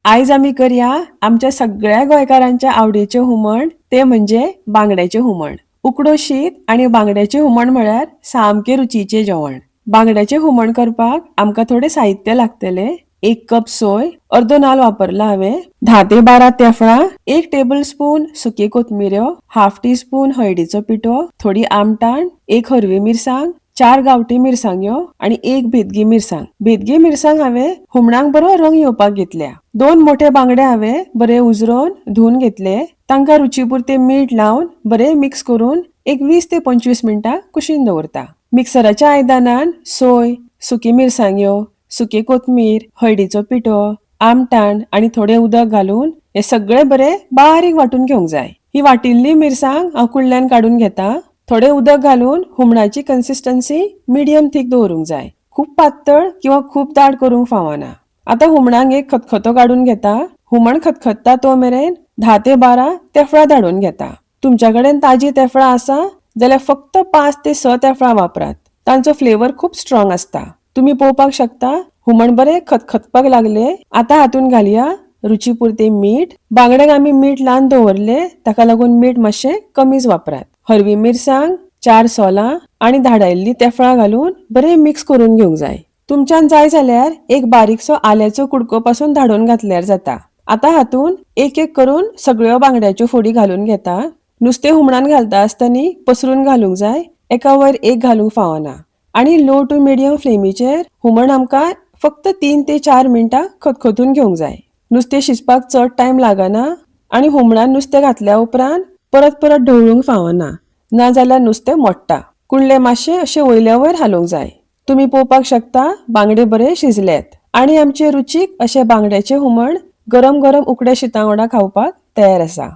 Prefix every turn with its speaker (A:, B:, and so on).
A: आयज आमी करया आमच्या सगळ्या गोंयकारांच्या आवडीचें हुमण ते म्हणजे बांगड्याचें हुमण. उकडो शीत आनी बांगड्याचें हुमण म्हळ्यार सामकें रुचीचें जेवण. बांगड्याचें हुमण करपाक आमकां थोडें साहित्य लागतलें. 1 कप सोय, अर्दो नाल्ल वापरला हांवें, 10 ते 12 तेफळां, 1 टेबल स्पून सुकी कोथमिऱ्यो, हाफ टीस्पून हळदीचो पिठो, थोडी आमटाण, 1 हरवी मिरसांग, 4 गांवठी मिरसांग्यो आनी 1 बेतगी मिरसांग. बेतगी मिरसांग हांवें हुमणाक बरो रंग येवपाक घेतल्या. 2 मोठे बांगडे हांवें बरे उजरोवन धुवन घेतले. तांकां रुचीपुरतें मीठ लावन बरें मिक्स करून एक 20 ते 25 मिनटां कुशीन दवरता. मिक्सराच्या आयदनान सोय, सुकी मिरसांग्यो, सुकी कोथमीर, हळदीचो पिठो, आमटाण आनी थोडें उदक घालून हें सगळें बरें बारीक वांटून घेवंक जाय. ही वाटिल्ली मिरसांग हांव कुल्ल्यान काडून घेता. थोडें उदक घालून हुमणाची कन्सिस्टन्सी मिडियम थीक दवरूंक जाय. खूब पातळ किंवा खूब दाट करूंक फावना. आतां हुमणाक एक खतखतो काडून घेता. हुमण खतखत्ता तो मेरेन 10 ते 12 तेफळां धाडून घेता. तुमच्या कडेन ताजी तेफळां आसा जाल्यार फक्त 5 ते 6 तेफळां वापरात. तांचो फ्लेवर खूब स्ट्रॉंग आसता. तुमी पळोवपाक शकता हुमण बरें खतखतपाक लागले. आतां हातून घालया रुचीपुरतें मीठ. बांगड्याक आमी मीठ लावन दवरले ताका लागून मीठ मातशें कमीच वापरात. हरवी मिरसांग, 4 सोलां आनी धाडायिल्लीं तेफळां घालून बरें मिक्स करून घेवंक जाय. तुमच्यान जाय जाल्यार एक बारीकसो आल्याचो कुडको पासून धाडून घातल्यार जाता. आतां हातून एक एक करून सगळ्यो बांगड्याच्यो फोडी घालून घेता. नुस्तें हुमणान घालता आसतना पसरून घालूंक जाय, एका वयर एक घालूंक फावना. आनी लो टू मिडियम फ्लेमीचेर हुमण आमकां फक्त 3 ते 4 मिनटां खतखतून घेवंक जाय. नुस्तें शिजपाक चड टायम लागना आनी हुमणान नुस्तें घातल्या उपरांत परत परत ढवळूंक फावना. नाजाल्यार नुस्तें मोडटा. कुंडले मातशें अशें वयल्या वयर हालोवंक जाय. तुमी पळोवपाक शकता बांगडे बरे शिजल्यात आनी आमचे रुचीक अशें बांगड्याचें हुमण गरम गरम उकड्या शिता वांगडा खावपाक तयार आसा.